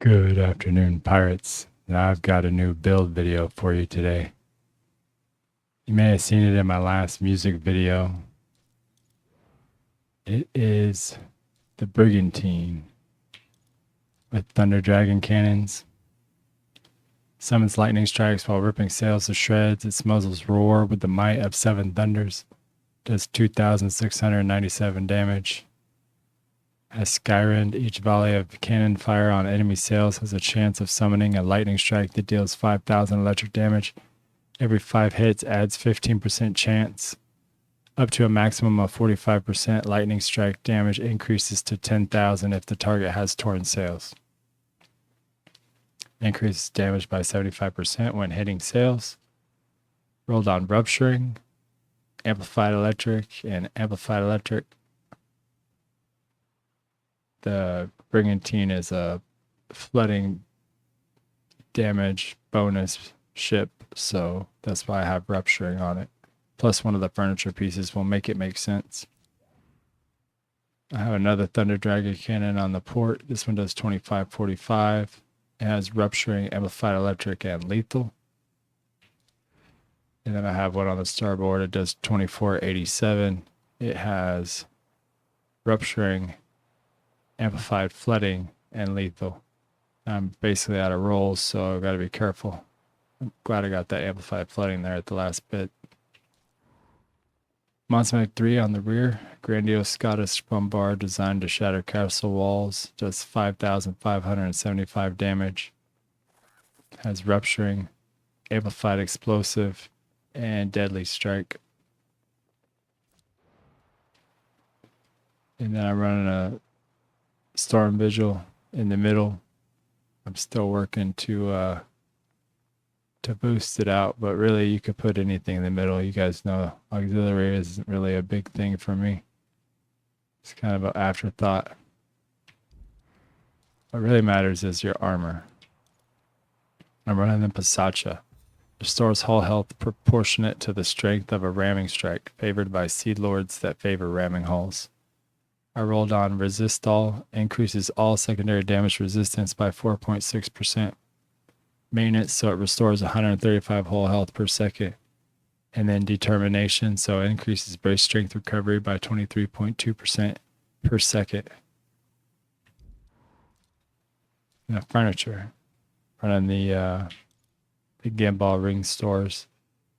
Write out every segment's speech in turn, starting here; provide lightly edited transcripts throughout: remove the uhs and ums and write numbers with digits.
Good afternoon, pirates. Now I've got a new build video for you today. You may have seen it in my last music video. It is the Brigantine with Thunder Dragon cannons. Summons lightning strikes while ripping sails to shreds. Its muzzles roar with the might of 7 thunders. Does 2,697 damage. As Skyrend, each volley of cannon fire on enemy sails has a chance of summoning a lightning strike that deals 5,000 electric damage. Every 5 hits adds 15% chance. Up to a maximum of 45% lightning strike damage increases to 10,000 if the target has torn sails. Increases damage by 75% when hitting sails. Rolled on rupturing, amplified electric, and amplified electric. The Brigantine is a flooding damage bonus ship, so that's why I have rupturing on it. Plus one of the furniture pieces will make it make sense. I have another Thunder Dragon cannon on the port. This one does 2545. It has rupturing, amplified electric, and lethal. And then I have one on the starboard. It does 2487. It has rupturing, amplified flooding, and lethal. I'm basically out of rolls, so I've got to be careful. I'm glad I got that amplified flooding there at the last bit. Monster 3 on the rear. Grandiose Scottish bombard designed to shatter castle walls. Does 5,575 damage. Has rupturing, amplified explosive, and deadly strike. And then I'm running a storm vigil in the middle. I'm still working to boost it out, but really you could put anything in the middle. You guys know auxiliary isn't really a big thing for me. It's kind of an afterthought. What really matters is your armor. I'm running the Pasacha. Restores hull health proportionate to the strength of a ramming strike, favored by sea lords that favor ramming hulls. I rolled on Resist All, increases all secondary damage resistance by 4.6%. Maintenance, so it restores 135 hull health per second. And then Determination, so it increases brace strength recovery by 23.2% per second. Now furniture. Running the Gimbal Ring stores.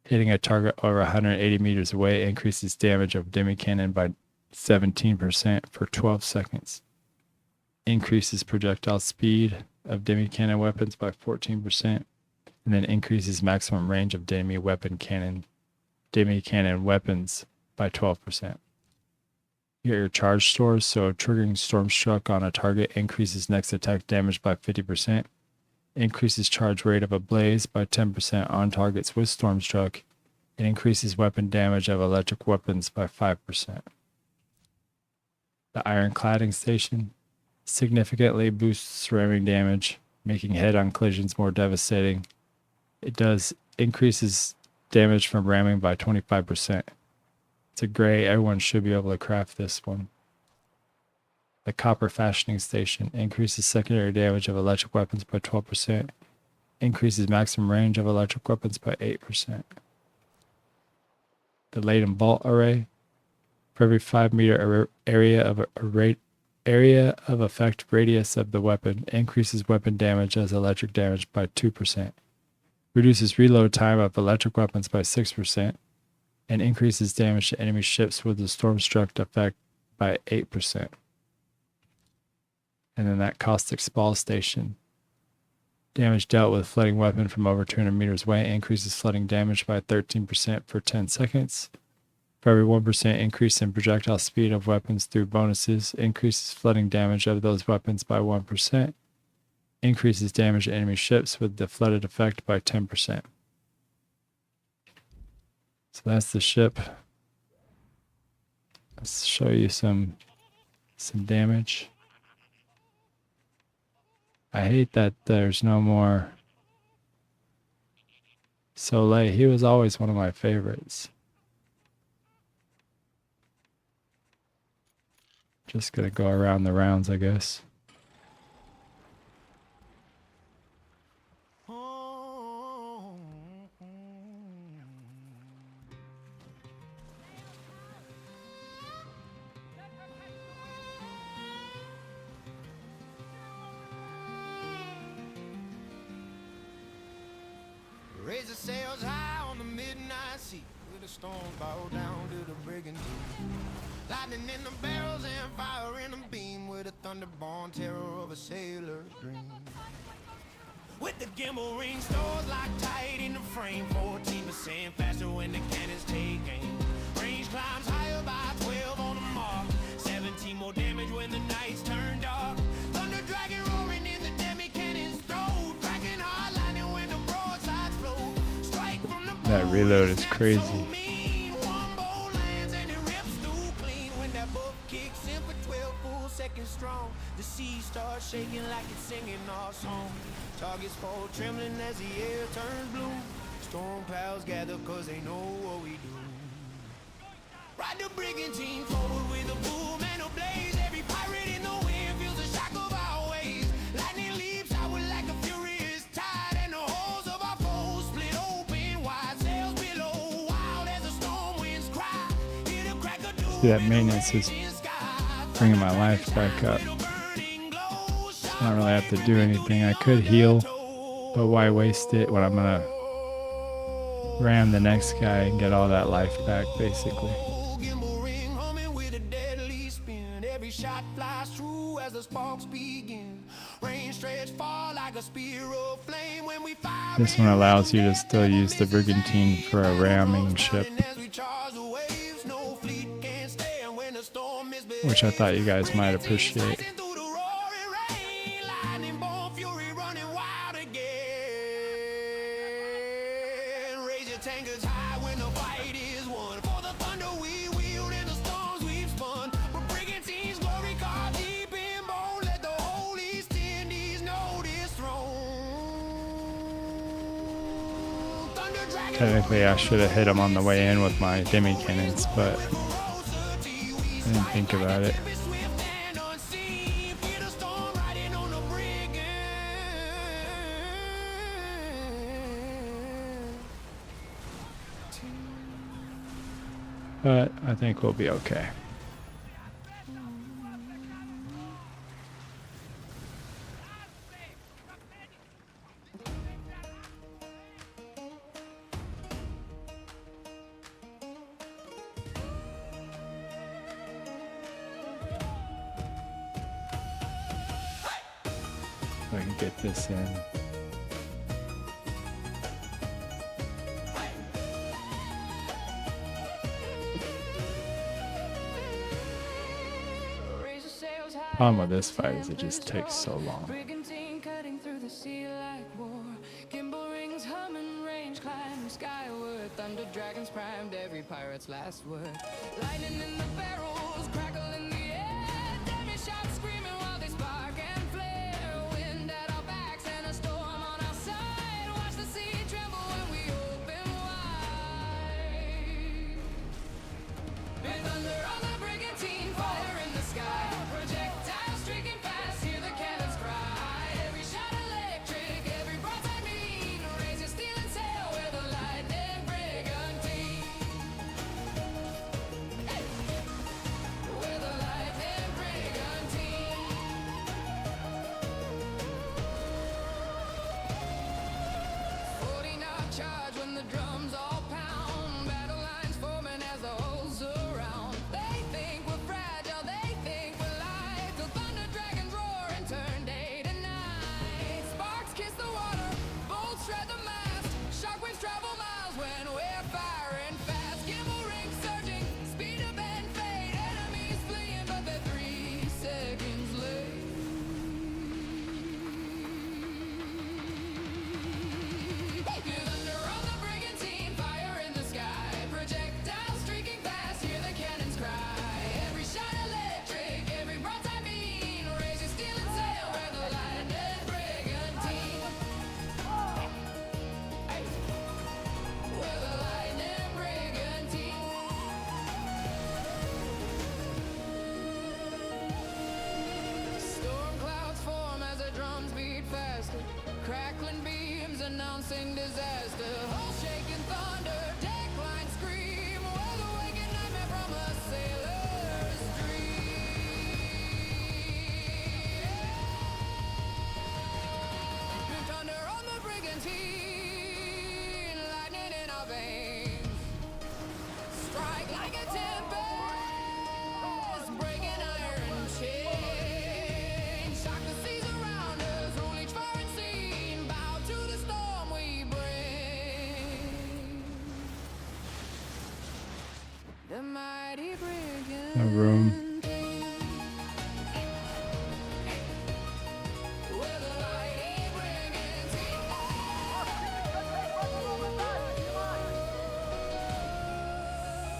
Hitting a target over 180 meters away increases damage of Demi cannon by 17% for 12 seconds. Increases projectile speed of Demi cannon weapons by 14%, and then increases maximum range of Demi cannon weapons by 12%. You get your charge stores, so triggering Stormstruck on a target increases next attack damage by 50%, increases charge rate of a blaze by 10% on targets with Stormstruck, and increases weapon damage of electric weapons by 5%. The Iron Cladding Station significantly boosts ramming damage, making head-on collisions more devastating. It does increases damage from ramming by 25%. It's a gray. Everyone should be able to craft this one. The Copper Fashioning Station increases secondary damage of electric weapons by 12%. Increases maximum range of electric weapons by 8%. The Laden Vault Array. For every 5-meter area of effect radius of the weapon, increases weapon damage as electric damage by 2%, reduces reload time of electric weapons by 6%, and increases damage to enemy ships with the Stormstruck effect by 8%. And then that Caustic Spall Station. Damage dealt with flooding weapon from over 200 meters away increases flooding damage by 13% for 10 seconds. For every 1% increase in projectile speed of weapons through bonuses, increases flooding damage of those weapons by 1%, increases damage to enemy ships with the flooded effect by 10%. So that's the ship. Let's show you some damage. I hate that there's no more Soleil. He was always one of my favorites. Just gonna go around the rounds, I guess. Raise the sails high on the midnight sea, with the storms bow down to the Brigantine. Lightning in the barrels and fire in the beam, with the thunder-born terror of a sailor's dream. With the gimbal ring, stores locked tight in the frame, 14% faster when the cannons take aim. Range climbs higher by 12 on the mark, 17 more damage when the nights turn dark. Thunder dragon roaring in the Demi cannon's throat, cracking hard lightning when the broadsides flow. Strike from the That reload is crazy. one bow lands and it rips through clean. When that book kicks in for 12 full seconds strong, the sea starts shaking like it's singing our song. Targets fall trembling as the air turns blue. Storm clouds gather cause they know what we do. Ride the Brigantine forward with a boom and a blaze. Every pirate in the wind feels the shock of our waves. Lightning leaps outward like a furious tide, and the holes of our foes split open wide. Sails below, wild as the storm winds cry. Hear the crack of doom. See, that maintenance is bringing my life back up. I don't really have to do anything. I could heal, but why waste it when I'm gonna ram the next guy and get all that life back, basically. Gimbal ring humming with a deadly spin. Every shot flies true as the sparks begin. Rain stretch far like a spear of flame when we fire. This one allows you to still use the Brigantine for a ramming ship, which I thought you guys might appreciate. Tankers high when the fight is won. For the thunder we wield and the storms we've spun. But Brigantine's glory carved deep in bone. Let the whole East Indies know this throne. Thunder dragon. Technically, I should have hit him on the way in with my Demi cannons, but I didn't think about it. But I think we'll be okay. If I can get this in. Problem with this fight is it just takes so long. Brigantine cutting through the sea like war. Gimbal rings humming, range climbing skyward. Thunder dragons primed every pirate's last word. Lightning in the barrels, crackle in the air. Demi shots screaming while they spark and flare. Wind at our backs and a storm on our side. Watch the sea tremble when we open wide. And thunder on the Brigantine, fire in the sky. Projectiles streaking fast, hear the cannons cry. Every shot electric, every broadside mean. Raise your steel and sail, we're the lightning Brigantine. Hey! We're the lightning Brigantine. 40-knot charge when the drums all pound. Battle lines forming as the hulls surround. They think we're fragile, they think we're light. Till thunder dragons roar and turn day to night. Sparks kiss the water, bolts shred the mast. Shockwaves travel miles when we're firing fast. Gimbal ring surging, speed up and fade. Enemies fleeing, but they're 3 seconds late. Thunder on the Brigantine, fire in the sky. Projectiles streaking fast, hear the cannons cry. Every shot electric, every broadside mean. Raise your steel and sail, we're the lightning Brigantine. Hey. We're the lightning Brigantine. Storm clouds form as the drums beat faster. Crackling beams announcing disaster. Hull shaking thunder, deck lines scream. We're the waking nightmare from a sailor's dream. Thunder on the Brigantine, No room. We're the mighty Brigantine.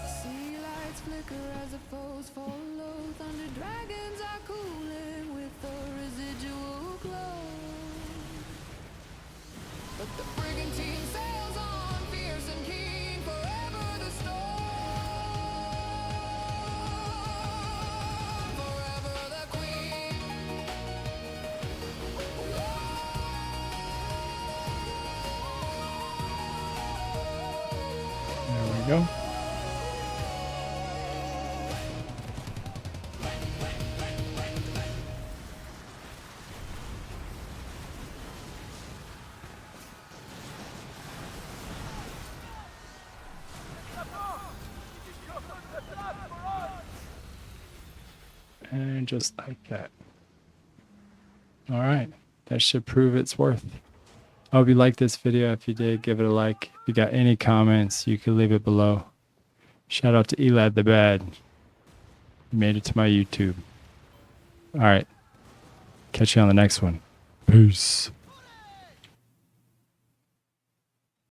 Sea lights flicker as the foes follow. Thunder dragons are cooling with a residual glow. But the Brigantine sails on, fierce and keen, forever the storm, forever the queen. There we go. And just like that. All right. That should prove its worth. I hope you liked this video. If you did, give it a like. If you got any comments, you can leave it below. Shout out to Elad the Bad. You made it to my YouTube. All right. Catch you on the next one. Peace.